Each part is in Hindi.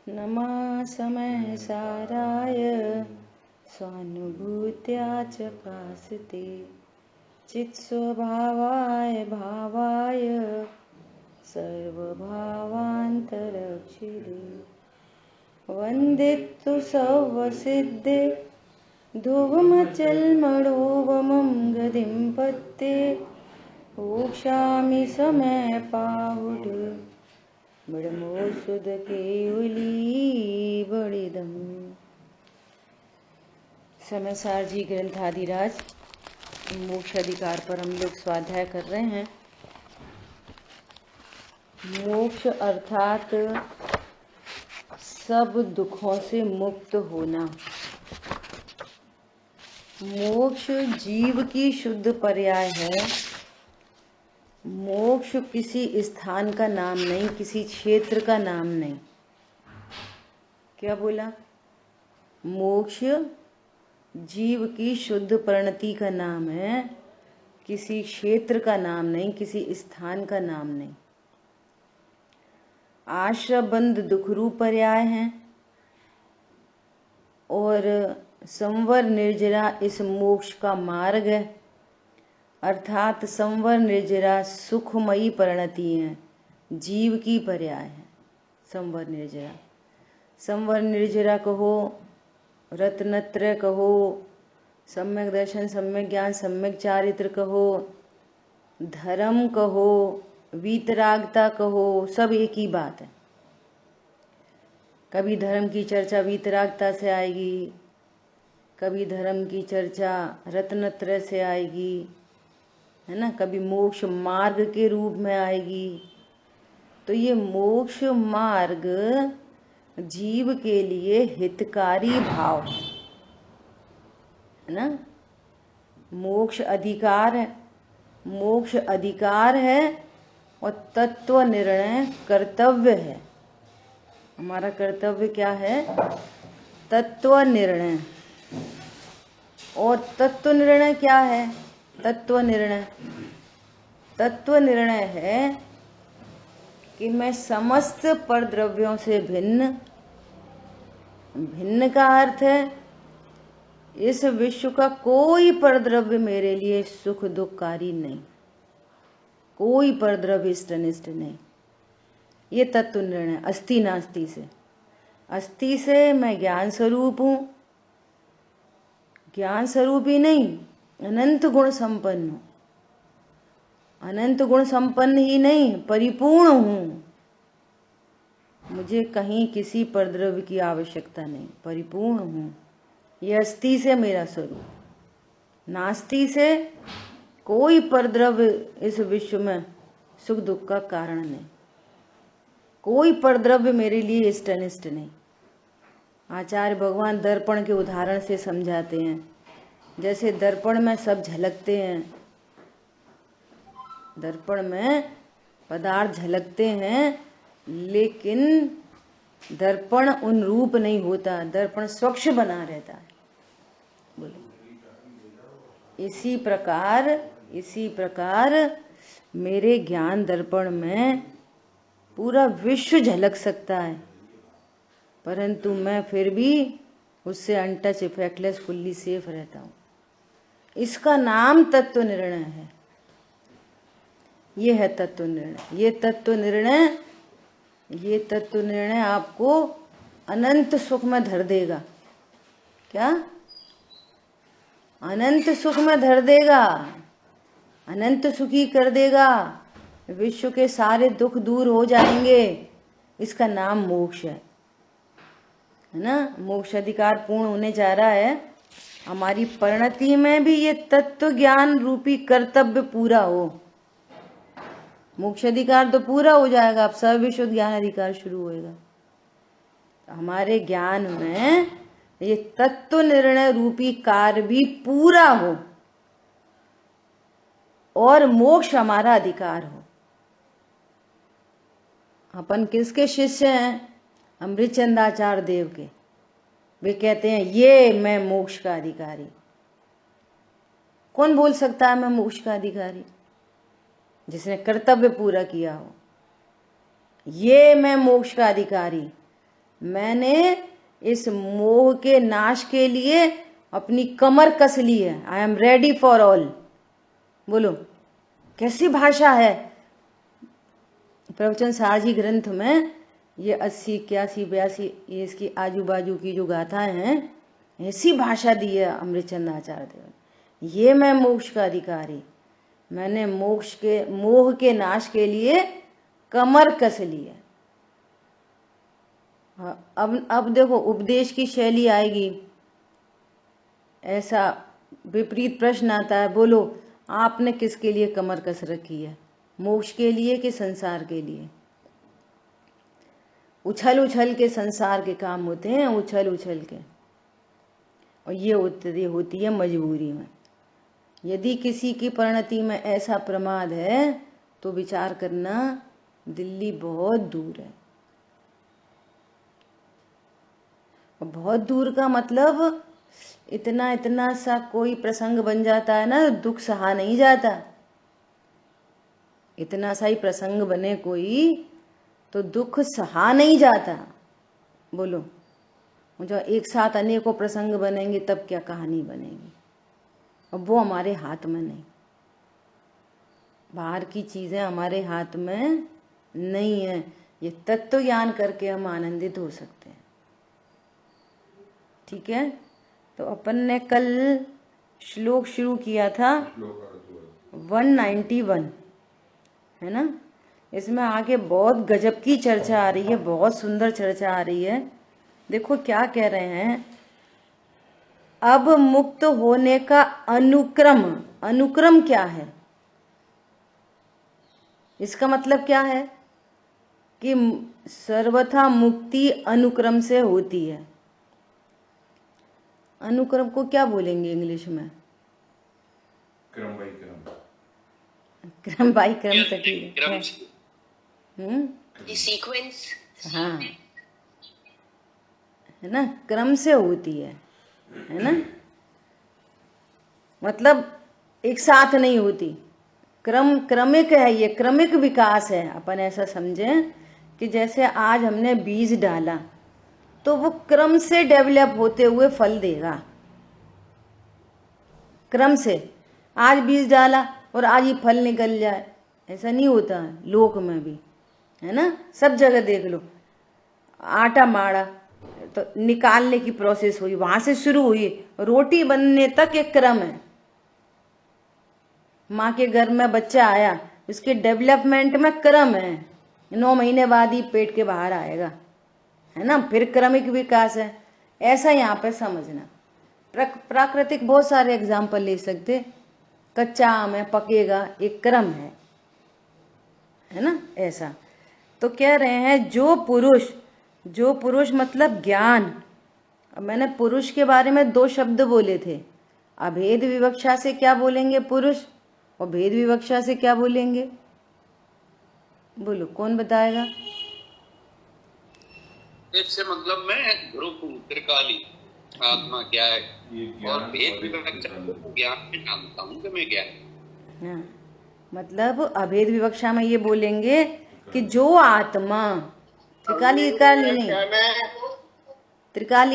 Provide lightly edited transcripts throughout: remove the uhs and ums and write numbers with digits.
नमः समय साराय स्वानुभूत्या च भासते चित्स्वभावाय भावाय सर्वभावान्तरक्षिणे वन्दितु सौवसिद्धे ध्रुवमचलमणोवमं गतिं पत्ते ओक्षामि समय पाहुड मृमोसुद केवली बड़िदम। समयसार जी ग्रंथादिराज मोक्ष अधिकार पर हम लोग स्वाध्याय कर रहे हैं। मोक्ष अर्थात सब दुखों से मुक्त होना। मोक्ष जीव की शुद्ध पर्याय है। मोक्ष किसी स्थान का नाम नहीं, किसी क्षेत्र का नाम नहीं। क्या बोला? मोक्ष जीव की शुद्ध परिणति का नाम है, किसी क्षेत्र का नाम नहीं, किसी स्थान का नाम नहीं। आश्रयबंध दुखरूप पर्याय है और संवर निर्जरा इस मोक्ष का मार्ग है। अर्थात संवर निर्जरा सुखमयी परिणति है, जीव की पर्याय है संवर निर्जरा। संवर निर्जरा कहो, रत्नत्रय कहो, सम्यक दर्शन, सम्यक ज्ञान, सम्यक चारित्र कहो, धर्म कहो, वीतरागता कहो, सब एक ही बात है। कभी धर्म की चर्चा वीतरागता से आएगी, कभी धर्म की चर्चा रत्नत्रय से आएगी, है ना, कभी मोक्ष मार्ग के रूप में आएगी। तो ये मोक्ष मार्ग जीव के लिए हितकारी भाव है ना। मोक्ष अधिकार है, मोक्ष अधिकार है और तत्व निर्णय कर्तव्य है। हमारा कर्तव्य क्या है? तत्व निर्णय। और तत्व निर्णय क्या है? तत्व निर्णय है कि मैं समस्त परद्रव्यों से भिन्न, भिन्न का अर्थ है इस विश्व का कोई परद्रव्य मेरे लिए सुख दुखकारी नहीं, कोई परद्रव्य इष्ट अनिष्ट नहीं। ये तत्व निर्णय अस्ति नास्ति से। अस्ति से मैं ज्ञान स्वरूप हूँ, ज्ञान स्वरूप ही नहीं, अनंत गुण संपन्न हूँ। अनंत गुण संपन्न ही नहीं, परिपूर्ण हूँ। मुझे कहीं किसी परद्रव्य की आवश्यकता नहीं, परिपूर्ण हूँ। ये अस्ति से मेरा स्वरूप। नास्ति से कोई परद्रव्य इस विश्व में सुख दुख का कारण नहीं, कोई परद्रव्य मेरे लिए इष्ट अनिष्ट नहीं। आचार्य भगवान दर्पण के उदाहरण से समझाते हैं। जैसे दर्पण में सब झलकते हैं, दर्पण में पदार्थ झलकते हैं, लेकिन दर्पण उन रूप नहीं होता, दर्पण स्वच्छ बना रहता है। बोलो। इसी प्रकार मेरे ज्ञान दर्पण में पूरा विश्व झलक सकता है, परंतु मैं फिर भी उससे अनटच, इफेक्टलेस, फुल्ली सेफ रहता हूँ। इसका नाम तत्व निर्णय है। ये है तत्व निर्णय। ये तत्व निर्णय आपको अनंत सुख में धर देगा। क्या? अनंत सुख में धर देगा, अनंत सुखी कर देगा। विश्व के सारे दुख दूर हो जाएंगे। इसका नाम मोक्ष है ना। मोक्ष अधिकार पूर्ण होने जा रहा है। हमारी परिणति में भी ये तत्व ज्ञान रूपी कर्तव्य पूरा हो। मोक्ष अधिकार तो पूरा हो जाएगा, अब सर्वविशुद्ध ज्ञान अधिकार शुरू होएगा। हमारे ज्ञान में ये तत्व निर्णय रूपी कार्य भी पूरा हो और मोक्ष हमारा अधिकार हो। अपन किसके शिष्य हैं? अमृतचंदाचार्य देव के। वे कहते हैं ये मैं मोक्ष का अधिकारी। कौन बोल सकता है मैं मोक्ष का अधिकारी? जिसने कर्तव्य पूरा किया हो। ये मैं मोक्ष का अधिकारी। मैंने इस मोह के नाश के लिए अपनी कमर कस ली है। I am ready for all. बोलो कैसी भाषा है। प्रवचन सार जी ग्रंथ में ये 80, 81, 82 ये इसकी आजू बाजू की जो गाथाएं हैं, ऐसी भाषा दी है अमृतचंद आचार्य देव ने। ये मैं मोक्ष का अधिकारी, मैंने मोक्ष के मोह के नाश के लिए कमर कस ली है। अब देखो उपदेश की शैली आएगी, ऐसा विपरीत प्रश्न आता है, बोलो आपने किसके लिए कमर कस रखी है, मोक्ष के लिए कि संसार के लिए। उछल उछल के संसार के काम होते हैं, उछल उछल के, और ये होती है मजबूरी में। यदि किसी की परिणति में ऐसा प्रमाद है तो विचार करना, दिल्ली बहुत दूर है। और बहुत दूर का मतलब इतना इतना सा कोई प्रसंग बन जाता है ना, दुख सहा नहीं जाता। इतना सा ही प्रसंग बने कोई तो दुख सहा नहीं जाता। बोलो जो एक साथ अनेकों प्रसंग बनेंगे तब क्या कहानी बनेगी। और वो हमारे हाथ में नहीं, बाहर की चीजें हमारे हाथ में नहीं है। ये तत्व ज्ञान करके हम आनंदित हो सकते हैं। ठीक है, तो अपन ने कल श्लोक शुरू किया था 191, है ना। इसमें आगे बहुत गजब की चर्चा आ रही है, बहुत सुंदर चर्चा आ रही है। देखो क्या कह रहे हैं, अब मुक्त होने का अनुक्रम। अनुक्रम क्या है, इसका मतलब क्या है कि सर्वथा मुक्ति अनुक्रम से होती है। अनुक्रम को क्या बोलेंगे इंग्लिश में? क्रम बाई क्रम। क्रम बाई क्रम तो ठीक है। सीक्वेंस। हाँ, है ना, क्रम से होती है ना। मतलब एक साथ नहीं होती, क्रमिक है, ये क्रमिक विकास है। अपन ऐसा समझें कि जैसे आज हमने बीज डाला तो वो क्रम से डेवलप होते हुए फल देगा। क्रम से, आज बीज डाला और आज ही फल निकल जाए, ऐसा नहीं होता है। लोक में भी है ना, सब जगह देख लो, आटा माड़ा तो निकालने की प्रोसेस हुई, वहां से शुरू हुई, रोटी बनने तक एक क्रम है। माँ के घर में बच्चा आया, उसके डेवलपमेंट में क्रम है, 9 महीने बाद ही पेट के बाहर आएगा, है ना, फिर क्रमिक विकास है। ऐसा यहाँ पे समझना। प्राकृतिक बहुत सारे एग्जाम्पल ले सकते, कच्चा आम है, पकेगा, एक क्रम है ना, ऐसा। तो कह रहे हैं जो पुरुष मतलब ज्ञान। अब मैंने पुरुष के बारे में 2 शब्द बोले थे, अभेद विवक्षा से क्या बोलेंगे पुरुष, और भेद विवक्षा से क्या बोलेंगे। बोलो कौन बताएगा। इससे मतलब मैं ध्रुव त्रिकाली आत्मा क्या है, और भेद विवक्षा ज्ञान में जानता हूँ कि मैं क्या है। हाँ, मतलब अभेद विवक्षा में ये बोलेंगे कि जो आत्मा, त्रिकाली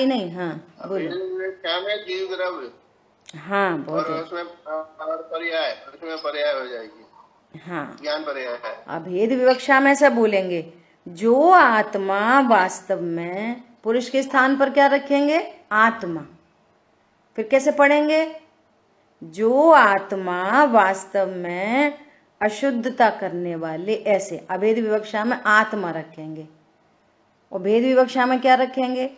नहीं, हाँ बोलो। क्या में जीव द्रव्य, हाँ बहुत और उसमें पर्याय हो जाएगी। हाँ, ज्ञान पर्याय है। अभेद विवक्षा में ऐसा बोलेंगे, जो आत्मा वास्तव में, पुरुष के स्थान पर क्या रखेंगे, आत्मा। फिर कैसे पढ़ेंगे, जो आत्मा वास्तव में अशुद्धता करने वाले, ऐसे अभेद विवक्षा में आत्मा रखेंगे। और भेद विवक्षा में क्या रखेंगे,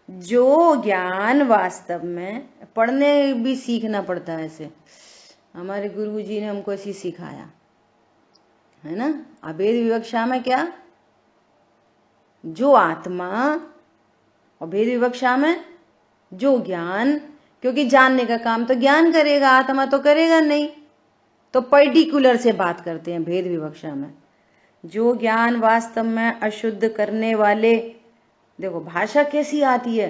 जो ज्ञान वास्तव में, पढ़ने भी सीखना पड़ता है ऐसे, हमारे गुरुजी ने हमको ऐसी सिखाया है ना। अभेद विवक्षा में क्या, जो आत्मा, और भेद विवक्षा में जो ज्ञान, क्योंकि जानने का काम तो ज्ञान करेगा, आत्मा तो करेगा नहीं, तो पर्टिकुलर से बात करते हैं भेद विवक्षा में। जो ज्ञान वास्तव में अशुद्ध करने वाले, देखो भाषा कैसी आती है,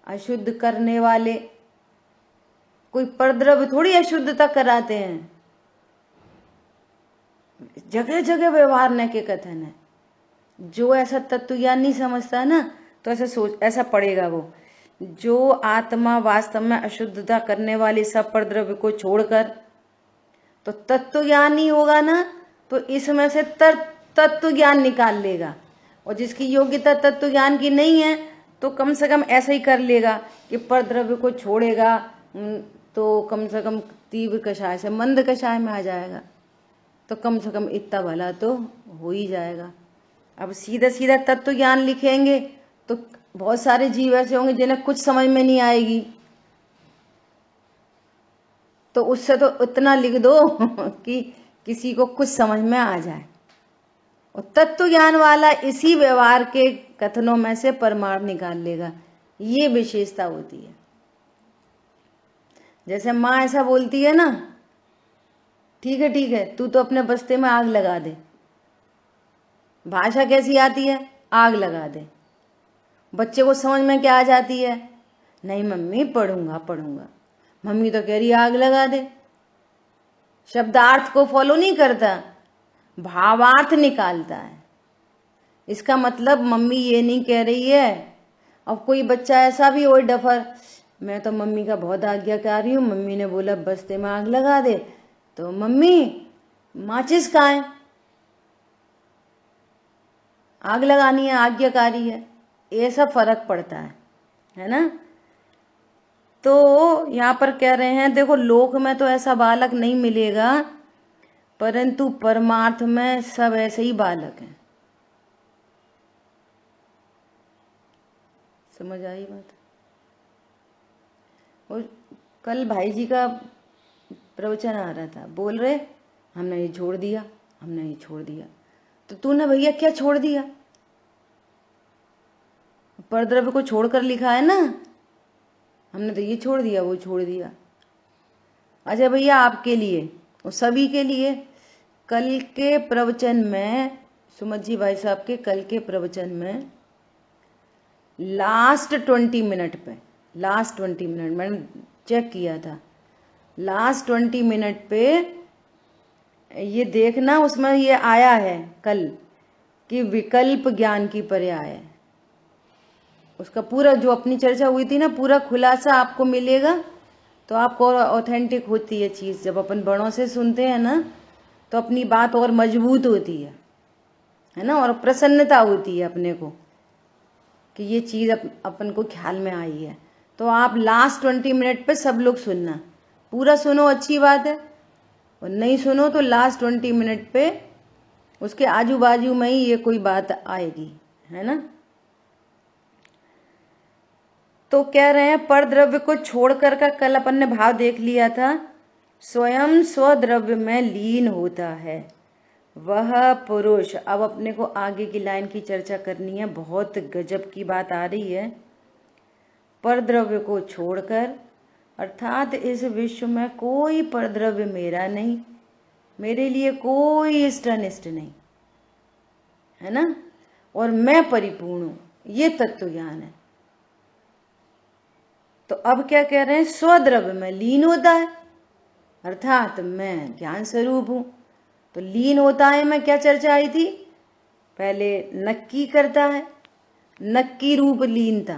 अशुद्ध करने वाले, कोई परद्रव्य थोड़ी अशुद्धता कराते हैं, जगह जगह व्यवहार न के कथन है। जो ऐसा तत्व ज्ञान नहीं समझता है ना, तो ऐसा पढ़ेगा वो, जो आत्मा वास्तव में अशुद्धता करने वाले सब परद्रव्य को छोड़कर, तो तत्व ज्ञान नहीं होगा ना, तो इसमें से तत्व ज्ञान निकाल लेगा। और जिसकी योग्यता तत्व ज्ञान की नहीं है तो कम से कम ऐसा ही कर लेगा कि परद्रव्य को छोड़ेगा, तो कम से कम तीव्र कषाय से मंद कषाय में आ जाएगा, तो कम से कम इतना भला तो हो ही जाएगा। अब सीधा सीधा तत्व ज्ञान लिखेंगे तो बहुत सारे जीव ऐसे होंगे जिन्हें कुछ समझ में नहीं आएगी, तो उससे तो उतना लिख दो कि किसी को कुछ समझ में आ जाए। और तत्व ज्ञान वाला इसी व्यवहार के कथनों में से परमार्थ निकाल लेगा, ये विशेषता होती है। जैसे माँ ऐसा बोलती है ना, ठीक है तू तो अपने बस्ते में आग लगा दे, भाषा कैसी आती है, आग लगा दे। बच्चे को समझ में क्या आ जाती है, नहीं मम्मी पढ़ूंगा। मम्मी तो कह रही आग लगा दे। शब्दार्थ को फॉलो नहीं करता, भावार्थ निकालता है। इसका मतलब मम्मी ये नहीं कह रही है। अब कोई बच्चा ऐसा भी हो डफर, मैं तो मम्मी का बहुत आज्ञाकारी हूँ, मम्मी ने बोला बस्ते में आग लगा दे, तो मम्मी माचिस कहाँ है, आग लगानी है, आज्ञाकारी है, ऐसा फर्क पड़ता है ना। तो यहाँ पर कह रहे हैं देखो, लोक में तो ऐसा बालक नहीं मिलेगा, परंतु परमार्थ में सब ऐसे ही बालक हैं। समझ आई बात। और कल भाई जी का प्रवचन आ रहा था, बोल रहे हमने ये छोड़ दिया। तो तूने भैया क्या छोड़ दिया, परद्रव्य को छोड़कर लिखा है ना, हमने तो ये छोड़ दिया वो छोड़ दिया। अच्छा भैया आपके लिए और सभी के लिए कल के प्रवचन में, सुमत जी भाई साहब के कल के प्रवचन में लास्ट 20 मिनट मैंने चेक किया था, लास्ट 20 मिनट पे ये देखना, उसमें ये आया है कल कि विकल्प ज्ञान की पर्याय है। उसका पूरा जो अपनी चर्चा हुई थी ना, पूरा खुलासा आपको मिलेगा, तो आपको ऑथेंटिक होती है चीज़। जब अपन बड़ों से सुनते हैं ना तो अपनी बात और मजबूत होती है ना, और प्रसन्नता होती है अपने को कि ये चीज़ अपन को ख्याल में आई है। तो आप लास्ट 20 मिनट पे सब लोग सुनना, पूरा सुनो अच्छी बात है, और नहीं सुनो तो लास्ट 20 मिनट पे उसके आजू बाजू में ही ये कोई बात आएगी, है ना। तो कह रहे हैं परद्रव्य को छोड़कर का कल अपन ने भाव देख लिया था, स्वयं स्वद्रव्य में लीन होता है वह पुरुष। अब अपने को आगे की लाइन की चर्चा करनी है, बहुत गजब की बात आ रही है। परद्रव्य को छोड़कर, अर्थात इस विश्व में कोई परद्रव्य मेरा नहीं, मेरे लिए कोई इष्ट अनिष्ट नहीं, है ना, और मैं परिपूर्ण हूं, ये तत्व ज्ञान है। तो अब क्या कह रहे हैं, स्वद्रव्य में लीन होता है, अर्थात मैं ज्ञान स्वरूप हूं। तो लीन होता है में क्या चर्चा आई थी, पहले नक्की करता है, नक्की रूप लीनता,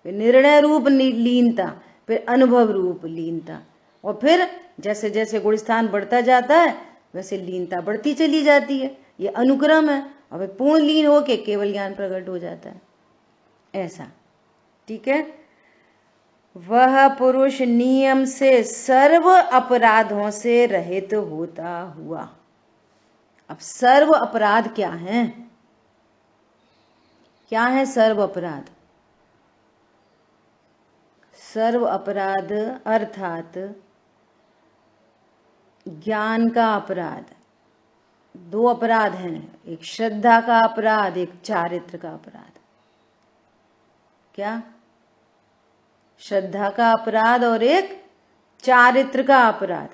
फिर निर्णय रूप लीनता, फिर अनुभव रूप लीनता, और फिर जैसे जैसे गुणस्थान बढ़ता जाता है वैसे लीनता बढ़ती चली जाती है। ये अनुक्रम है, और पूर्ण लीन होके केवल ज्ञान प्रकट हो जाता है, ऐसा। ठीक है, वह पुरुष नियम से सर्व अपराधों से रहित होता हुआ। अब सर्व अपराध क्या है, क्या है सर्व अपराध? सर्व अपराध अर्थात ज्ञान का अपराध। दो अपराध हैं, एक श्रद्धा का अपराध, एक चारित्र का अपराध। क्या? श्रद्धा का अपराध और एक चारित्र का अपराध।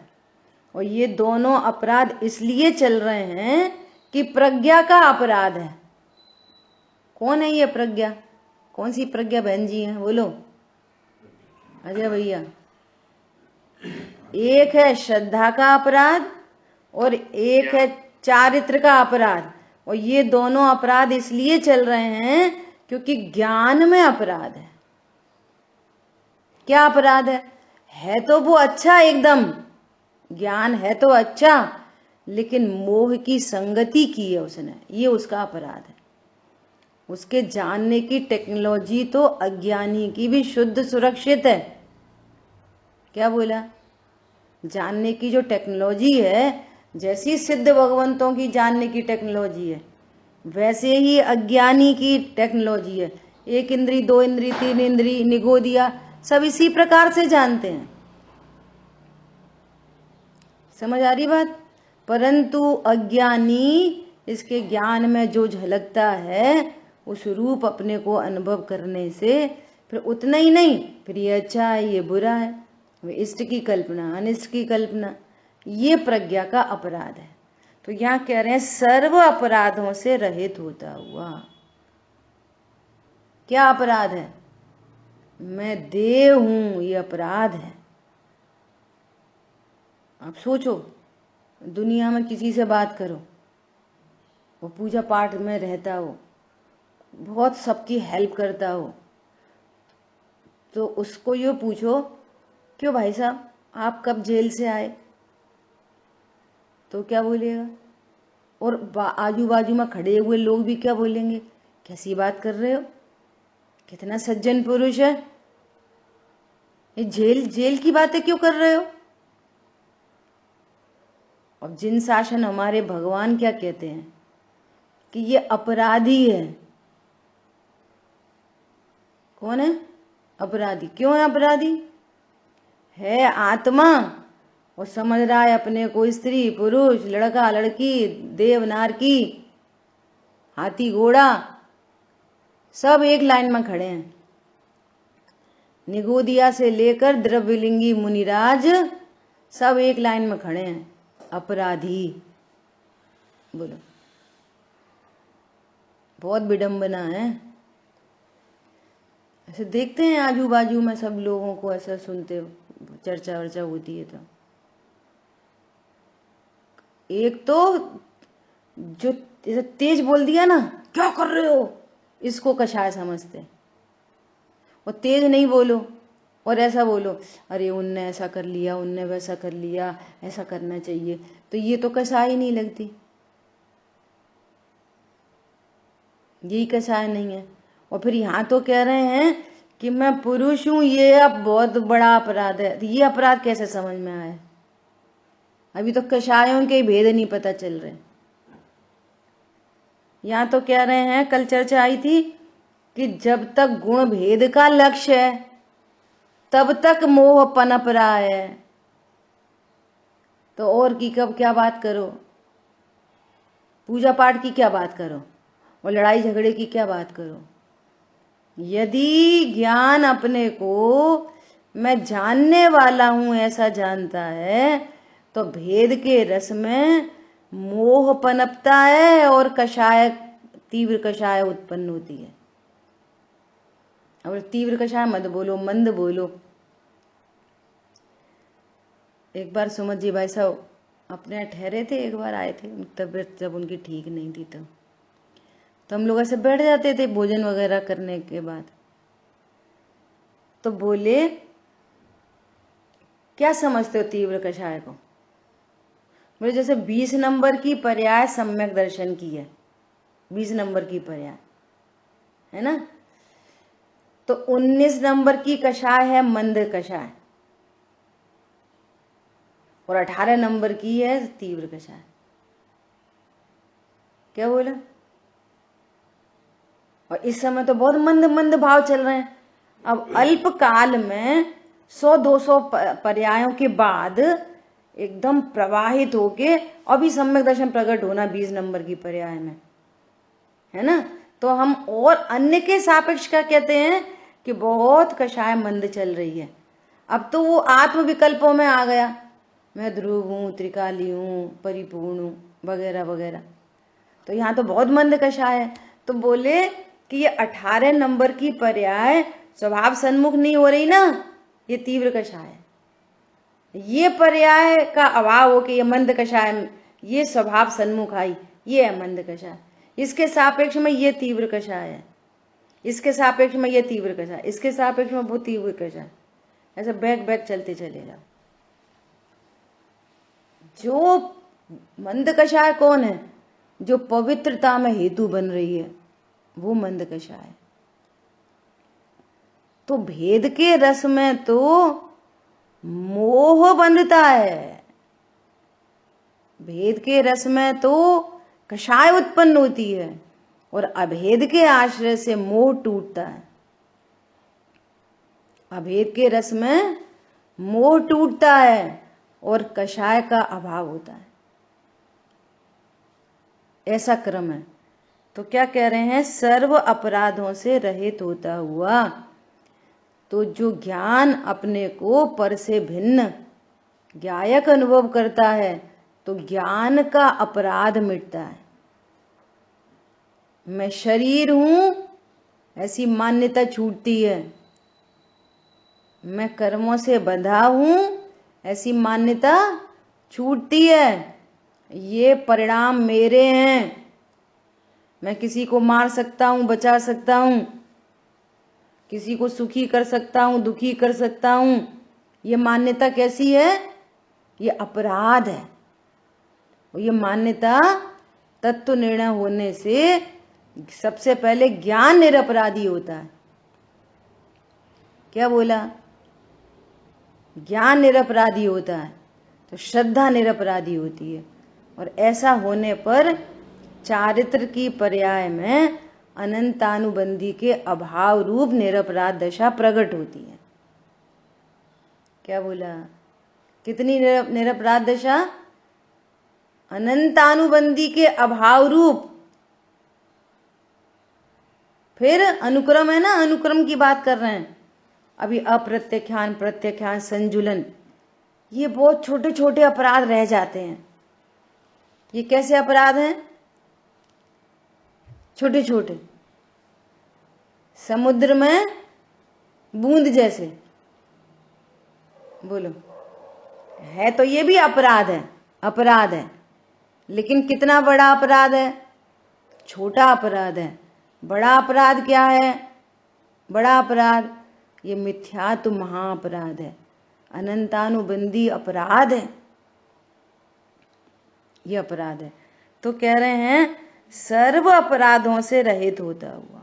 और ये दोनों अपराध इसलिए चल रहे हैं कि प्रज्ञा का अपराध है। कौन है ये प्रज्ञा? कौन सी प्रज्ञा बहन जी हैं, बोलो अजय भैया। एक है श्रद्धा का अपराध और एक है चारित्र का अपराध। और ये दोनों अपराध इसलिए चल रहे हैं क्योंकि ज्ञान में अपराध है। क्या अपराध है तो वो अच्छा, एकदम ज्ञान है तो अच्छा, लेकिन मोह की संगति की है उसने, ये उसका अपराध है। उसके जानने की टेक्नोलॉजी तो अज्ञानी की भी शुद्ध सुरक्षित है। क्या बोला? जानने की जो टेक्नोलॉजी है, जैसी सिद्ध भगवंतों की जानने की टेक्नोलॉजी है, वैसे ही अज्ञानी की टेक्नोलॉजी है। एक इंद्री, दो इंद्री, तीन इंद्री, निगोदिया, सब इसी प्रकार से जानते हैं। समझ आ रही बात? परंतु अज्ञानी इसके ज्ञान में जो झलकता है, उस रूप अपने को अनुभव करने से फिर उतना ही नहीं, फिर ये अच्छा है, ये बुरा है, इष्ट की कल्पना, अनिष्ट की कल्पना, ये प्रज्ञा का अपराध है। तो यहाँ कह रहे हैं सर्व अपराधों से रहित होता हुआ। क्या अपराध है? मैं देव हूं, ये अपराध है। आप सोचो, दुनिया में किसी से बात करो, वो पूजा पाठ में रहता हो, बहुत सबकी हेल्प करता हो, तो उसको ये पूछो, क्यों भाई साहब आप कब जेल से आए? तो क्या बोलेगा? और आजू बाजू में खड़े हुए लोग भी क्या बोलेंगे? कैसी बात कर रहे हो, कितना सज्जन पुरुष है, ये जेल की बातें क्यों कर रहे हो? अब जिन शासन हमारे भगवान क्या कहते हैं कि ये अपराधी है। कौन है अपराधी? क्यों है अपराधी? है आत्मा, और समझ रहा है अपने को स्त्री पुरुष, लड़का लड़की, देव नारकी, हाथी घोड़ा, सब एक लाइन में खड़े हैं। निगोदिया से लेकर द्रव्यलिंगी मुनिराज सब एक लाइन में खड़े हैं। अपराधी। बोलो, बहुत विडंबना है। ऐसे देखते हैं आजू बाजू में सब लोगों को, ऐसा सुनते हो, चर्चा वर्चा होती है। तो एक तो जो तेज बोल दिया ना, क्या कर रहे हो, इसको कषाय समझते। और तेज नहीं बोलो और ऐसा बोलो, अरे उनने ऐसा कर लिया, उनने वैसा कर लिया, ऐसा करना चाहिए, तो ये तो कषाय नहीं लगती, यही कषाय नहीं है। और फिर यहाँ तो कह रहे हैं कि मैं पुरुष हूं, ये अब बहुत बड़ा अपराध है। ये अपराध कैसे समझ में आया? अभी तो कषायों के भेद नहीं पता चल रहे। यहाँ तो कह रहे हैं, कल चर्चा आई थी कि जब तक गुण भेद का लक्ष्य है तब तक मोह पनप रहा है, तो और की कब क्या बात करो, पूजा पाठ की क्या बात करो, और लड़ाई झगड़े की क्या बात करो। यदि ज्ञान अपने को मैं जानने वाला हूं ऐसा जानता है, तो भेद के रस में मोह पनपता है और कषाय, तीव्र कषाय उत्पन्न होती है। और तीव्र कषाय मत बोलो, मंद बोलो। एक बार सुमत जी भाई साहब अपने यहाँ ठहरे थे, एक बार आए थे, तबीयत जब उनकी ठीक नहीं थी तो हम लोग ऐसे बैठ जाते थे भोजन वगैरह करने के बाद। तो बोले, क्या समझते हो तीव्र कषाय को? बोले जैसे 20 नंबर की पर्याय सम्यक दर्शन की है, 20 नंबर की पर्याय है ना, तो 19 नंबर की कषाय है मंद कषाय, और 18 नंबर की है तीव्र कषाय। क्या बोला? और इस समय तो बहुत मंद मंद भाव चल रहे हैं। अब अल्प काल में 100-200 पर्यायों के बाद एकदम प्रवाहित होके अभी सम्यक दर्शन प्रकट होना 20 नंबर की पर्याय में, है ना। तो हम और अन्य के सापेक्ष क्या कहते हैं कि बहुत कषाय मंद चल रही है। अब तो वो आत्म विकल्पों में आ गया, मैं ध्रुव हूं, त्रिकाली हूं, परिपूर्ण हूं, वगैरह वगैरह। तो यहाँ तो बहुत मंद कषाय है। तो बोले कि ये 18 नंबर की पर्याय स्वभाव सन्मुख नहीं हो रही ना, ये तीव्र कषाय है। ये पर्याय का अभाव हो कि ये मंद कषाय, ये स्वभाव सन्मुख आई, ये है मंद कषाय। इसके सापेक्ष में ये तीव्र कषाय है। इसके सापेक्ष में ये तीव्र कषाय, इसके सापेक्ष में वो तीव्र कषाय, ऐसा बैक बैक चलते चले जाओ। जो मंद कषाय कौन है? जो पवित्रता में हेतु बन रही है, वो मंद कषाय है। तो भेद के रस में तो मोह बंधता है, भेद के रस में तो कषाय उत्पन्न होती है, और अभेद के आश्रय से मोह टूटता है। अभेद के रस में मोह टूटता है और कषाय का अभाव होता है। ऐसा क्रम है। तो क्या कह रहे हैं? सर्व अपराधों से रहित होता हुआ तो जो ज्ञान अपने को पर से भिन्न ज्ञायक अनुभव करता है, तो ज्ञान का अपराध मिटता है। मैं शरीर हूं ऐसी मान्यता छूटती है, मैं कर्मों से बंधा हूं ऐसी मान्यता छूटती है। ये परिणाम मेरे हैं, मैं किसी को मार सकता हूं, बचा सकता हूं, किसी को सुखी कर सकता हूं, दुखी कर सकता हूं। ये मान्यता कैसी है? ये अपराध है। और ये मान्यता तत्व निर्णय होने से सबसे पहले ज्ञान निरपराधी होता है। क्या बोला? ज्ञान निरपराधी होता है, तो श्रद्धा निरपराधी होती है। और ऐसा होने पर चारित्र की पर्याय में अनंतानुबंधी के अभाव रूप निरपराध दशा प्रकट होती है। क्या बोला? कितनी निरपराध दशा? अनंतानुबंधी के अभाव रूप। फिर अनुक्रम है ना, अनुक्रम की बात कर रहे हैं अभी। अप्रत्याख्यान, प्रत्याख्यान, संजुलन, ये बहुत छोटे छोटे अपराध रह जाते हैं। ये कैसे अपराध हैं? छोटे छोटे, समुद्र में बूंद जैसे। बोलो, है तो ये भी अपराध है, अपराध है, लेकिन कितना बड़ा अपराध है? छोटा अपराध है। बड़ा अपराध क्या है? बड़ा अपराध ये मिथ्यात्व महाअपराध है, अनंतानुबंधी अपराध है, ये अपराध है। तो कह रहे हैं सर्व अपराधों से रहित होता हुआ।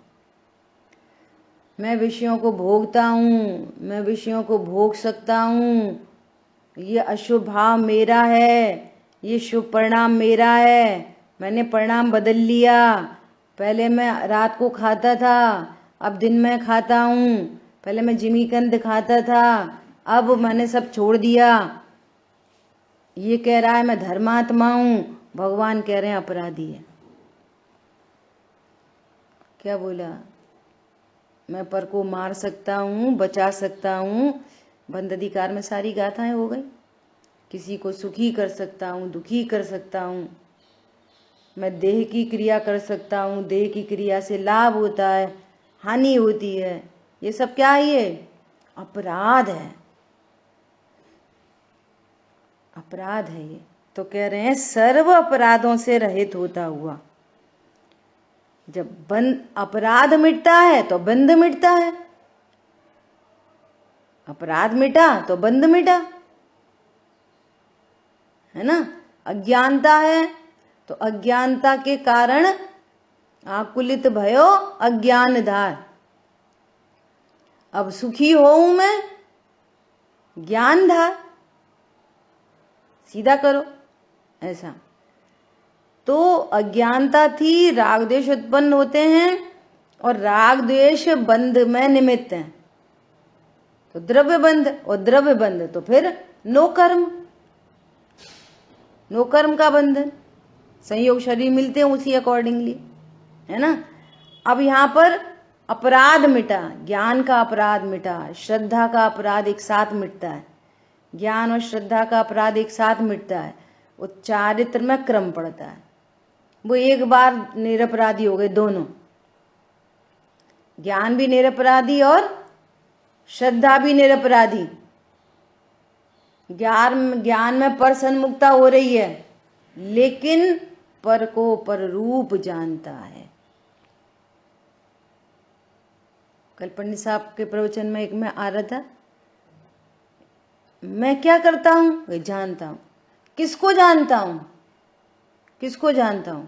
मैं विषयों को भोगता हूं, मैं विषयों को भोग सकता हूं, ये अशुभ भाव मेरा है, ये शुभ परिणाम मेरा है, मैंने परिणाम बदल लिया। पहले मैं रात को खाता था, अब दिन में खाता हूं। पहले मैं जिमीकंद खाता था, अब मैंने सब छोड़ दिया। ये कह रहा है मैं धर्मात्मा हूं, भगवान कह रहे हैं अपराधी है। क्या बोला? मैं पर को मार सकता हूं, बचा सकता हूं, बंद अधिकार में सारी गाथाएं हो गई। किसी को सुखी कर सकता हूं, दुखी कर सकता हूं, मैं देह की क्रिया कर सकता हूं, देह की क्रिया से लाभ होता है, हानि होती है। ये सब क्या है? ये अपराध है, अपराध है ये। तो कह रहे हैं सर्व अपराधों से रहित होता हुआ। जब बंद अपराध मिटता है तो बंध मिटता है, अपराध मिटा तो बंध मिटा, है ना। अज्ञानता है तो अज्ञानता के कारण आकुलित भयो अज्ञान धार। अब सुखी होऊं मैं, ज्ञान धार, सीधा करो ऐसा। तो अज्ञानता थी, राग द्वेष उत्पन्न होते हैं, और राग द्वेष बंध में निमित्त हैं। तो द्रव्य बंध, और द्रव्य बंध तो फिर नो कर्म, नो कर्म का बंधन, संयोग शरीर मिलते हैं उसी अकॉर्डिंगली, है ना। अब यहां पर अपराध मिटा, ज्ञान का अपराध मिटा, श्रद्धा का अपराध एक साथ मिटता है, ज्ञान और श्रद्धा का अपराध एक साथ मिटता है। वो चारित्र में क्रम पड़ता है, वो एक बार निरपराधी हो गए दोनों, ज्ञान भी निरपराधी और श्रद्धा भी निरपराधी। ज्ञान में पर सन्मुखता हो रही है, लेकिन पर को पर रूप जानता है। कल पंडित साहब के प्रवचन में एक में आ रहा था, मैं क्या करता हूँ, जानता हूँ। किसको जानता हूँ? किसको जानता हूँ?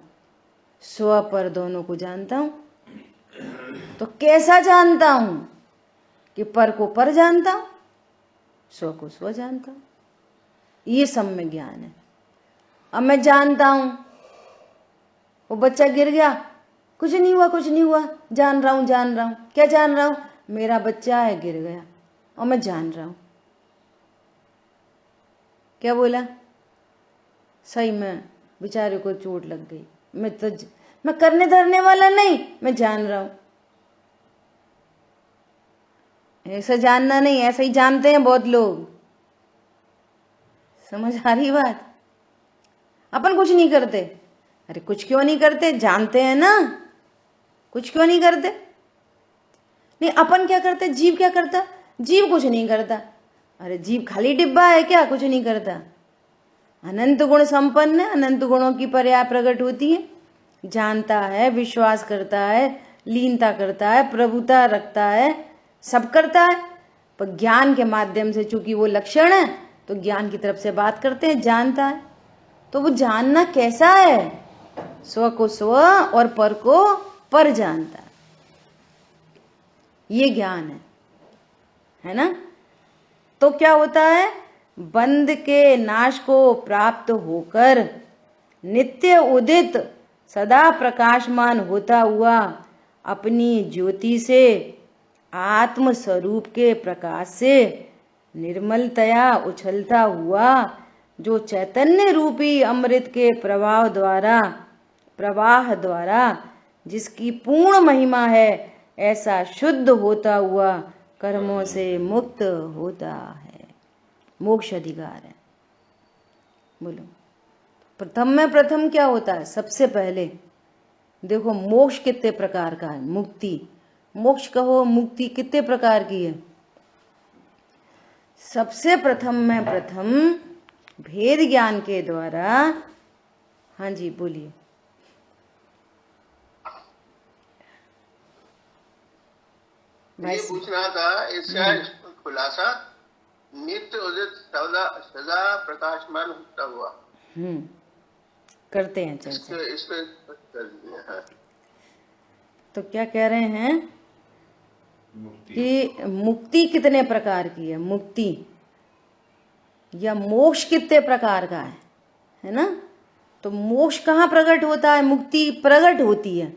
स्व पर दोनों को जानता हूँ। तो कैसा जानता हूँ? कि पर को पर जानता हूँ, स्व को स्व जानता हूँ। ये सब में ज्ञान है। अब मैं जानता हूं वो बच्चा गिर गया, कुछ नहीं हुआ, कुछ नहीं हुआ, जान रहा हूं, जान रहा हूं। क्या जान रहा हूं? मेरा बच्चा है, गिर गया, और मैं जान रहा हूं। क्या बोला? सही में बेचारे को चोट लग गई, मैं करने धरने वाला नहीं, मैं जान रहा हूं। ऐसा जानना नहीं, ऐसा ही जानते हैं बहुत लोग। समझ आ रही बात? अपन कुछ नहीं करते। अरे कुछ क्यों नहीं करते? जानते हैं ना, कुछ क्यों नहीं करते? नहीं, अपन क्या करते? जीव क्या करता? जीव कुछ नहीं करता। अरे जीव खाली डिब्बा है क्या? कुछ नहीं करता। अनंत गुण संपन्न है, अनंत गुणों की पर्याय प्रकट होती है। जानता है, विश्वास करता है, लीनता करता है, प्रभुता रखता है, सब करता है। पर ज्ञान के माध्यम से, चूंकि वो लक्षण है, तो ज्ञान की तरफ से बात करते हैं, जानता है। तो वो जानना कैसा है? स्व को स्व और पर को पर जानता है। ये ज्ञान है ना? तो क्या होता है? बंध के नाश को प्राप्त होकर नित्य उदित सदा प्रकाशमान होता हुआ अपनी ज्योति से, आत्म स्वरूप के प्रकाश से निर्मलतया उछलता हुआ, जो चैतन्य रूपी अमृत के प्रवाह द्वारा जिसकी पूर्ण महिमा है, ऐसा शुद्ध होता हुआ कर्मों से मुक्त होता है। मोक्ष अधिकार है। बोलो, प्रथम में प्रथम क्या होता है? सबसे पहले देखो, मोक्ष कितने प्रकार का है? मुक्ति, मोक्ष कहो, मुक्ति कितने प्रकार की है? सबसे प्रथम में प्रथम भेद ज्ञान के द्वारा। हाँ जी, बोलिए। ये पूछना था, इसका खुलासा नित्य उदित सदा प्रकाशमान होता हुआ। करते हैं चर्चा। इस पे कर दिया है। तो क्या कह रहे हैं कि मुक्ति कितने प्रकार की है? मुक्ति या मोक्ष कितने प्रकार का है ना? तो मोक्ष कहाँ प्रकट होता है? मुक्ति प्रकट होती है,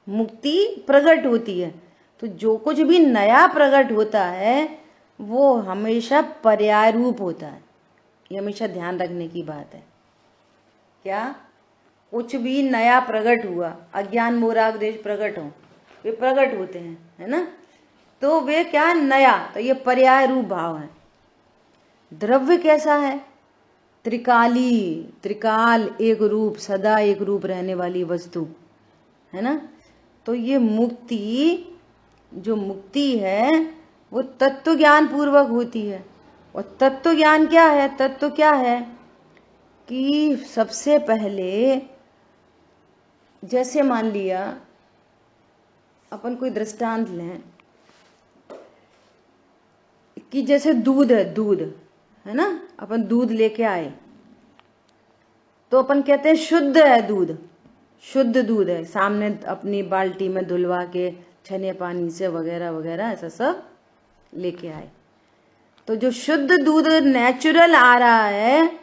मुक्ति प्रकट होती है। तो जो कुछ भी नया प्रकट होता है वो हमेशा पर्याय रूप होता है। ये हमेशा ध्यान रखने की बात है। क्या? कुछ भी नया प्रकट हुआ, अज्ञान मोराग देश प्रकट हो, वे प्रकट होते हैं, है ना? तो वे क्या? नया। तो ये पर्याय रूप भाव है। द्रव्य कैसा है? त्रिकाली, त्रिकाल एक रूप, सदा एक रूप रहने वाली वस्तु, है ना? तो ये मुक्ति, जो मुक्ति है वो तत्व ज्ञान पूर्वक होती है। और तत्व ज्ञान क्या है? तत्व क्या है कि सबसे पहले, जैसे मान लिया अपन कोई दृष्टांत लें कि जैसे दूध है, दूध है ना, अपन दूध लेके आए तो अपन कहते हैं शुद्ध है दूध, शुद्ध दूध है। सामने अपनी बाल्टी में धुलवा के छने पानी से वगैरह वगैरह ऐसा सब लेके आए। तो जो शुद्ध दूध नेचुरल आ रहा है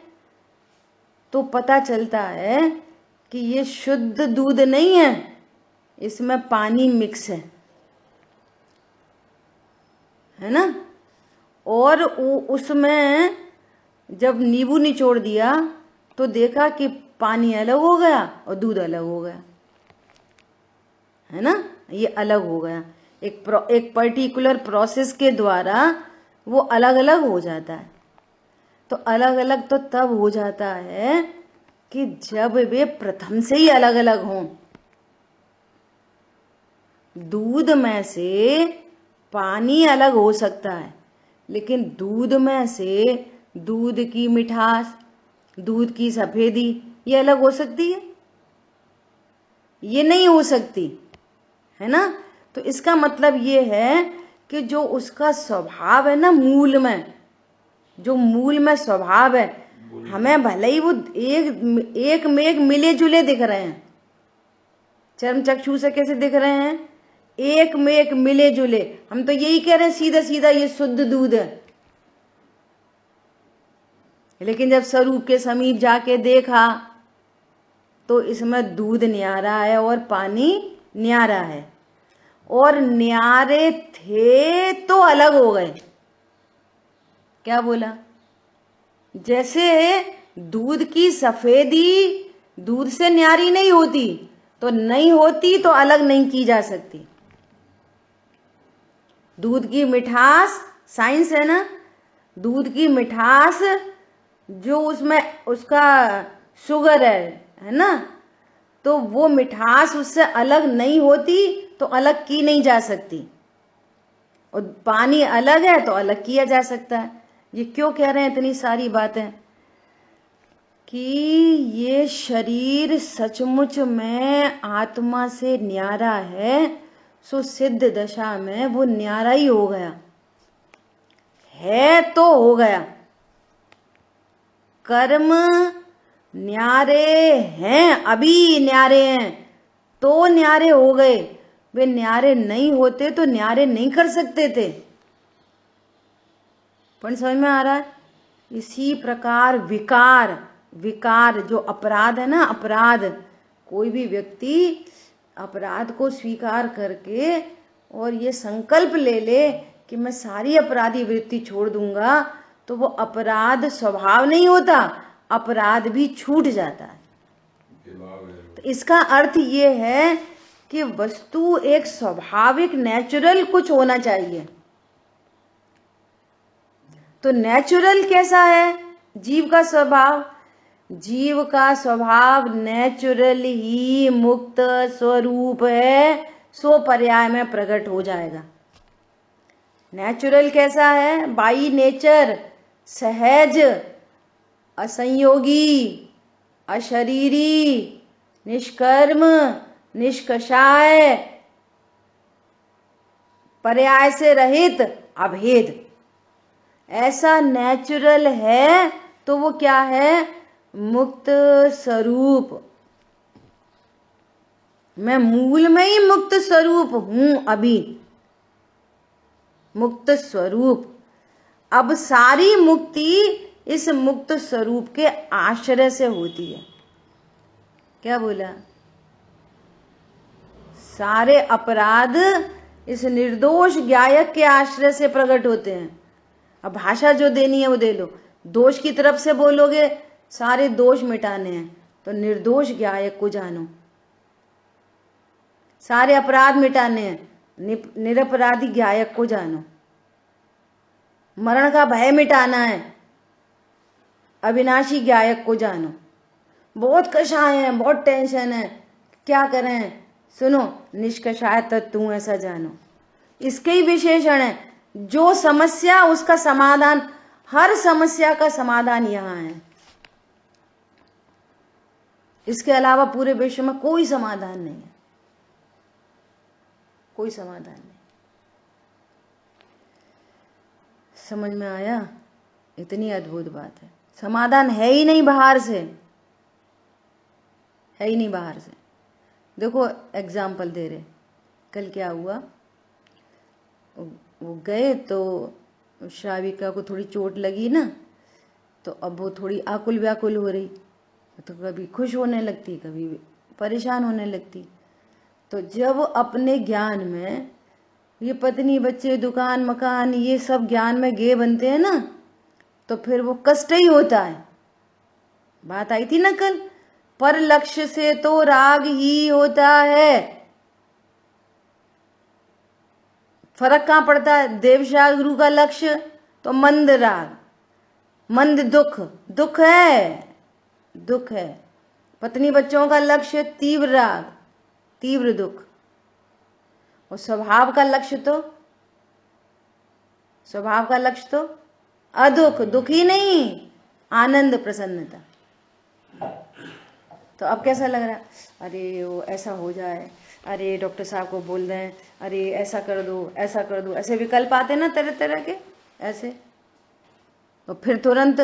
तो पता चलता है कि ये शुद्ध दूध नहीं है, इसमें पानी मिक्स है ना? और उसमें जब नींबू निचोड़ दिया तो देखा कि पानी अलग हो गया और दूध अलग हो गया, है ना? ये अलग हो गया। एक पर्टिकुलर प्रोसेस के द्वारा वो अलग अलग हो जाता है। तो अलग अलग तो तब हो जाता है कि जब वे प्रथम से ही अलग अलग हों। दूध में से पानी अलग हो सकता है, लेकिन दूध में से दूध की मिठास, दूध की सफेदी ये अलग हो सकती है? ये नहीं हो सकती, है ना? तो इसका मतलब ये है कि जो उसका स्वभाव है ना, मूल में जो मूल में स्वभाव है, हमें भले ही वो एक में एक मिले जुले दिख रहे हैं, चर्म चक्षु से कैसे दिख रहे हैं, एक में एक मिले जुले, हम तो यही कह रहे हैं सीधा सीधा ये शुद्ध दूध है। लेकिन जब स्वरूप के समीप जाके देखा तो इसमें दूध न्यारा है और पानी न्यारा है, और न्यारे थे तो अलग हो गए। क्या बोला? जैसे दूध की सफेदी दूध से न्यारी नहीं होती, तो नहीं होती तो अलग नहीं की जा सकती। दूध की मिठास, साइंस है ना, दूध की मिठास जो उसमें उसका शुगर है ना, तो वो मिठास उससे अलग नहीं होती तो अलग की नहीं जा सकती, और पानी अलग है तो अलग किया जा सकता है। ये क्यों कह रहे हैं इतनी सारी बातें? कि ये शरीर सचमुच में आत्मा से न्यारा है, सो सिद्ध दशा में वो न्यारा ही हो गया है, तो हो गया। कर्म न्यारे हैं, अभी न्यारे हैं तो न्यारे हो गए, वे न्यारे नहीं होते तो न्यारे नहीं कर सकते थे। पण समझ में आ रहा है? इसी प्रकार विकार जो अपराध है ना, अपराध, कोई भी व्यक्ति अपराध को स्वीकार करके और ये संकल्प ले ले कि मैं सारी अपराधी वृत्ति छोड़ दूंगा, तो वो अपराध स्वभाव नहीं होता, अपराध भी छूट जाता है। तो इसका अर्थ ये है कि वस्तु एक स्वाभाविक नेचुरल कुछ होना चाहिए। तो नेचुरल कैसा है जीव का स्वभाव? जीव का स्वभाव नेचुरल ही मुक्त स्वरूप है, सो पर्याय में प्रकट हो जाएगा। नेचुरल कैसा है? बाई नेचर, सहज, असंयोगी, अशरीरी, निष्कर्म, निष्कषाय, पर्याय से रहित, अभेद। ऐसा नेचुरल है तो वो क्या है? मुक्त स्वरूप। मैं मूल में ही मुक्त स्वरूप हूं, अभी मुक्त स्वरूप। अब सारी मुक्ति इस मुक्त स्वरूप के आश्रय से होती है। क्या बोला? सारे अपराध इस निर्दोष ज्ञायक के आश्रय से प्रकट होते हैं। अब भाषा जो देनी है वो दे लो। दोष की तरफ से बोलोगे सारे दोष मिटाने हैं, तो निर्दोष ज्ञायक को जानो। सारे अपराध मिटाने हैं, निरपराधी ज्ञायक को जानो। मरण का भय मिटाना है, अविनाशी ज्ञायक को जानो। बहुत कषाय है, बहुत टेंशन है, क्या करें? सुनो, निष्कषाय तत्व ऐसा जानो। इसके ही विशेषण है। जो समस्या उसका समाधान, हर समस्या का समाधान यहाँ है। इसके अलावा पूरे विश्व में कोई समाधान नहीं है, कोई समाधान नहीं। समझ में आया? इतनी अद्भुत बात है। समाधान है ही नहीं बाहर से, है ही नहीं बाहर से। देखो एग्जाम्पल दे रहे, कल क्या हुआ, वो गए तो श्राविका को थोड़ी चोट लगी ना, तो अब वो थोड़ी आकुल व्याकुल हो रही, तो कभी खुश होने लगती, कभी परेशान होने लगती। तो जब अपने ज्ञान में ये पत्नी बच्चे दुकान मकान ये सब ज्ञान में गे बनते हैं ना, तो फिर वो कष्ट ही होता है। बात आई थी ना कल, पर लक्ष्य से तो राग ही होता है। फर्क कहाँ पड़ता है? देवशाह गुरु का लक्ष्य तो मंद राग, मंद दुख, दुख है, दुख है। पत्नी बच्चों का लक्ष्य तीव्र राग, तीव्र दुख। और स्वभाव का लक्ष्य तो, स्वभाव का लक्ष्य तो अदुख, दुख ही नहीं, आनंद, प्रसन्नता। तो अब कैसा लग रहा है? अरे वो ऐसा हो जाए, अरे डॉक्टर साहब को बोल दें, अरे ऐसा कर दो, ऐसा कर दो, ऐसे विकल्प आते ना तरह तरह के ऐसे, तो फिर तुरंत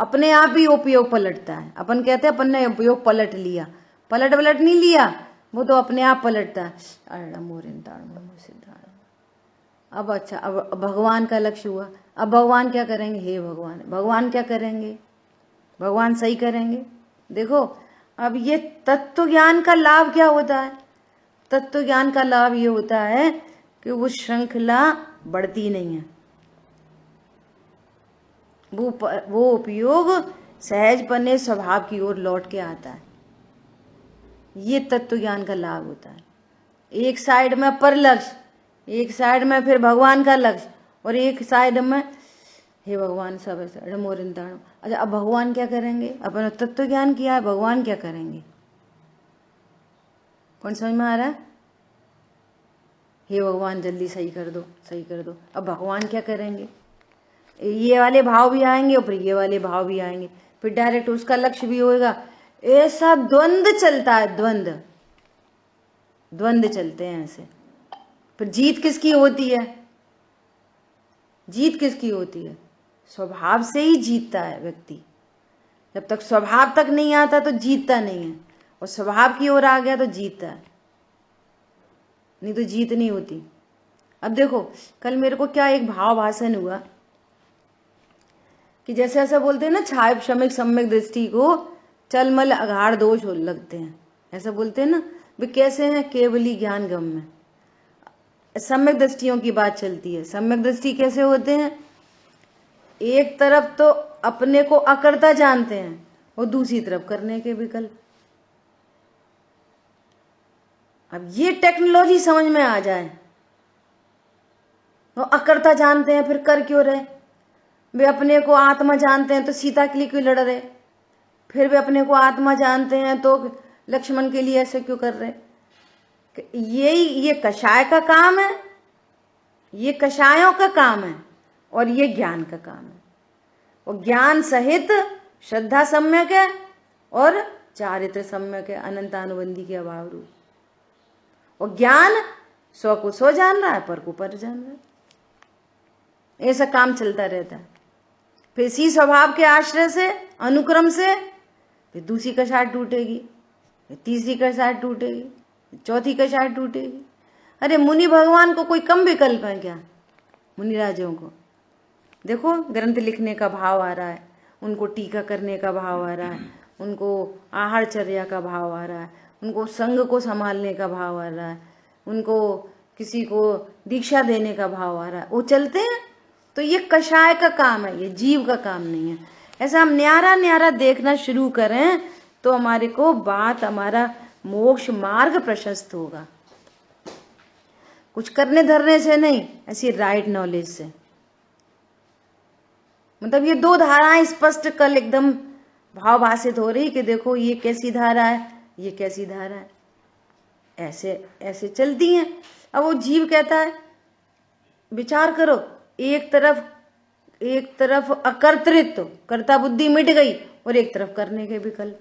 अपने आप ही उपयोग पलटता है। अपन कहते हैं अपन ने उपयोग पलट लिया, पलट नहीं लिया, वो तो अपने आप पलटता है। अब अच्छा, अब भगवान का लक्ष्य हुआ, अब भगवान क्या करेंगे? हे भगवान, भगवान क्या करेंगे? भगवान सही करेंगे। देखो अब ये तत्व ज्ञान का लाभ क्या होता है? तत्व ज्ञान का लाभ ये होता है कि वो श्रृंखला बढ़ती नहीं है, वो उपयोग सहजपने स्वभाव की ओर लौट के आता है। ये तत्व ज्ञान का लाभ होता है। एक साइड में पर लक्ष्य, एक साइड में फिर भगवान का लक्ष्य, और एक साइड में हे भगवान सब ऐसा मोरिंदाणो। अच्छा, अब भगवान क्या करेंगे? अपन तत्व ज्ञान किया है, भगवान क्या करेंगे? कौन समझ में आ रहा है? हे भगवान जल्दी सही कर दो, सही कर दो। अब भगवान क्या करेंगे? ये वाले भाव भी आएंगे और फिर ये वाले भाव भी आएंगे, फिर डायरेक्ट उसका लक्ष्य भी होएगा। ऐसा द्वंद्व चलता है, द्वंद्व चलते हैं ऐसे। फिर जीत किसकी होती है? जीत किसकी होती है? स्वभाव से ही जीतता है व्यक्ति। जब तक स्वभाव तक नहीं आता तो जीतता नहीं है, और स्वभाव की ओर आ गया तो जीतता है, नहीं तो जीत नहीं होती। अब देखो कल मेरे को क्या एक भाव भाषण हुआ कि जैसे ऐसा बोलते हैं ना, छाय क्षमिक सम्यक दृष्टि को चलमल अघाड़ दोष लगते हैं, ऐसा बोलते हैं ना। वे कैसे हैं? केवली ज्ञान गम में सम्यक दृष्टियों की बात चलती है। सम्यक दृष्टि कैसे होते हैं? एक तरफ तो अपने को अकर्ता जानते हैं और दूसरी तरफ करने के विकल्प। अब ये टेक्नोलॉजी समझ में आ जाए, वो अकर्ता जानते हैं फिर कर क्यों रहे? वे अपने को आत्मा जानते हैं तो सीता के लिए क्यों लड़ रहे? फिर वे अपने को आत्मा जानते हैं तो लक्ष्मण के लिए ऐसे क्यों कर रहे? ये कषाय का काम है, ये कषायों का काम है, और ये ज्ञान का काम है। और ज्ञान सहित श्रद्धा सम्यक है और चारित्र सम्यक है, अनंतानुबंधी के अभाव रूप। और ज्ञान स्व को स्व जान रहा है, पर को पर जान रहा है। ऐसा काम चलता रहता है। फिर इसी स्वभाव के आश्रय से, अनुक्रम से, फिर दूसरी कषाय टूटेगी, फिर तीसरी कषाय टूटेगी, चौथी कषाय टूटेगी। अरे मुनि भगवान को कोई कम विकल्प है क्या? मुनि राजों को देखो, ग्रंथ लिखने का भाव आ रहा है, उनको टीका करने का भाव आ रहा है, उनको आहारचर्या का भाव आ रहा है, उनको संघ को संभालने का भाव आ रहा है, उनको किसी को दीक्षा देने का भाव आ रहा है, वो चलते हैं। तो ये कषाय का काम है, ये जीव का काम नहीं है। ऐसा हम न्यारा न्यारा देखना शुरू करें तो हमारे को बात, हमारा मोक्ष मार्ग प्रशस्त होगा। कुछ करने धरने से नहीं, ऐसी राइट नॉलेज से। मतलब ये दो धाराएं स्पष्ट कल एकदम भावभाषित हो रही कि देखो ये कैसी धारा है, ये कैसी धारा है, ऐसे ऐसे चलती हैं। अब वो जीव कहता है, विचार करो, एक तरफ अकर्तृत्व, कर्ता बुद्धि मिट गई, और एक तरफ करने के विकल्प।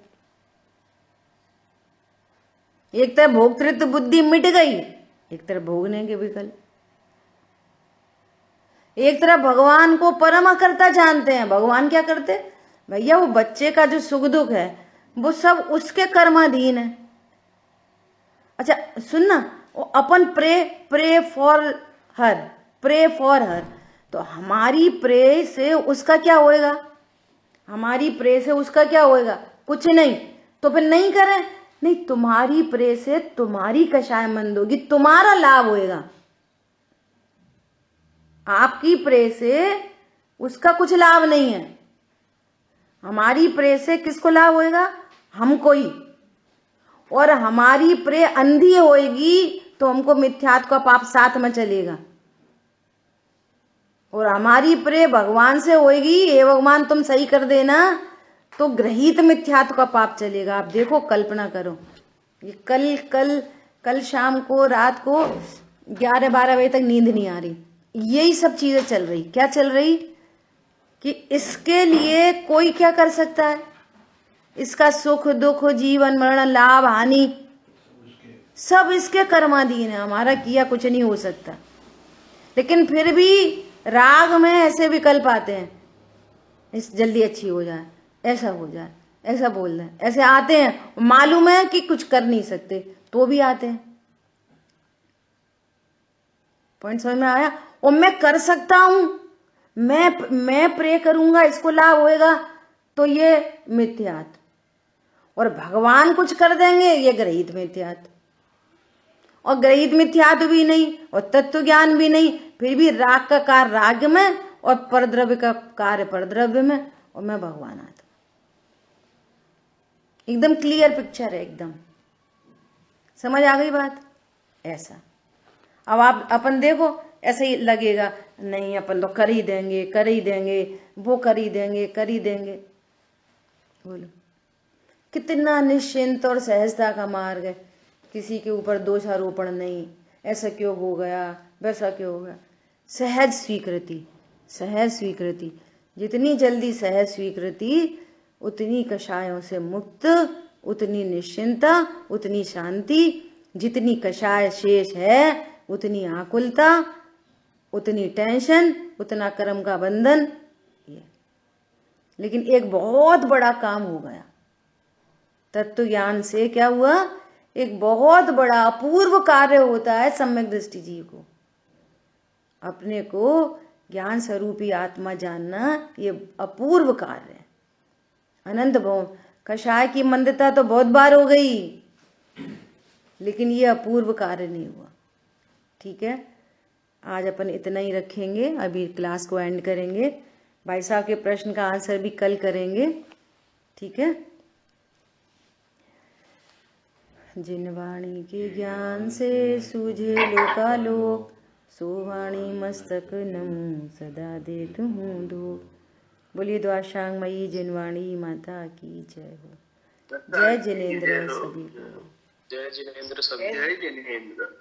एक तरफ भोक्तृत्व बुद्धि मिट गई, एक तरफ भोगने के विकल्प। एक तरफ भगवान को परम अकर्ता जानते हैं। भगवान क्या करते? भैया वो बच्चे का जो सुख दुख है वो सब उसके कर्माधीन है। अच्छा सुनना, वो अपन प्रे फॉर हर, तो हमारी प्रे से उसका क्या होएगा? हमारी प्रे से उसका क्या होएगा? कुछ नहीं। तो फिर नहीं करें? नहीं, तुम्हारी प्रे से तुम्हारी कषाय मंद होगी, तुम्हारा लाभ होएगा। आपकी प्रे से उसका कुछ लाभ नहीं है। हमारी प्रे से किसको लाभ होएगा? हमको ही। और हमारी प्रे अंधी होएगी तो हमको मिथ्यात्व का पाप साथ में चलेगा। और हमारी प्रे भगवान से होएगी, हे भगवान तुम सही कर देना, तो ग्रहित मिथ्यात्व का पाप चलेगा। आप देखो, कल्पना करो, ये कल शाम को, रात को 11-12 बजे तक नींद नहीं आ रही। यही सब चीजें चल रही। क्या चल रही? कि इसके लिए कोई क्या कर सकता है? इसका सुख दुख, जीवन मरण, लाभ हानि सब इसके कर्माधीन है, हमारा किया कुछ नहीं हो सकता। लेकिन फिर भी राग में ऐसे विकल्प आते हैं, इस जल्दी अच्छी हो जाए, ऐसा हो जाए, ऐसा बोल दें, ऐसे आते हैं। मालूम है कि कुछ कर नहीं सकते तो भी आते हैं। पॉइंट समझ में आया? और मैं कर सकता हूं, मैं प्रे करूंगा इसको लाभ होएगा, तो ये मिथ्यात्व। और भगवान कुछ कर देंगे, ये ग्रहित मिथ्यात्व। और ग्रहित मिथ्यात्व भी नहीं और तत्व ज्ञान भी नहीं, फिर भी राग का कार्य राग में और परद्रव्य का कार्य परद्रव्य में, और मैं भगवान आत्मा। एकदम क्लियर पिक्चर है, एकदम समझ आ गई बात? ऐसा अब आप अपन देखो, ऐसे ही लगेगा नहीं अपन तो कर ही देंगे, कर ही देंगे, वो कर ही देंगे, कर ही देंगे। बोलो कितना निश्चिंत और सहजता का मार्ग है, किसी के ऊपर दोषारोपण नहीं, ऐसा क्यों हो गया, वैसा क्यों हो गया। सहज स्वीकृति, सहज स्वीकृति। जितनी जल्दी सहज स्वीकृति, उतनी कषायों से मुक्त, उतनी निश्चिंता, उतनी शांति। जितनी कषाय शेष है उतनी आकुलता, उतनी टेंशन, उतना कर्म का बंधन। ये लेकिन एक बहुत बड़ा काम हो गया तत्व ज्ञान से। क्या हुआ? एक बहुत बड़ा अपूर्व कार्य होता है सम्यक दृष्टि जीव को। अपने को ज्ञान स्वरूपी आत्मा जानना, ये अपूर्व कार्य है। अनंत भव कषाय की मंदता तो बहुत बार हो गई, लेकिन ये अपूर्व कार्य नहीं हुआ। ठीक है, आज अपन इतना ही रखेंगे, अभी क्लास को एंड करेंगे। भाई साहब के प्रश्न का आंसर भी कल करेंगे। ठीक है। जिन वाणी के ज्ञान से सूझे लोकालोक, सो वाणी मस्तक नमो सदा देत हूँ दो। बोलिए द्वाशांगमयी जिनवाणी माता की जय हो। जय जिनेन्द्र सभी को। जय जिनेन्द्र सभी। जय जिनेन्द्र।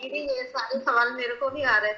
दीदी ये सारे सवाल मेरे को भी आ रहे हैं।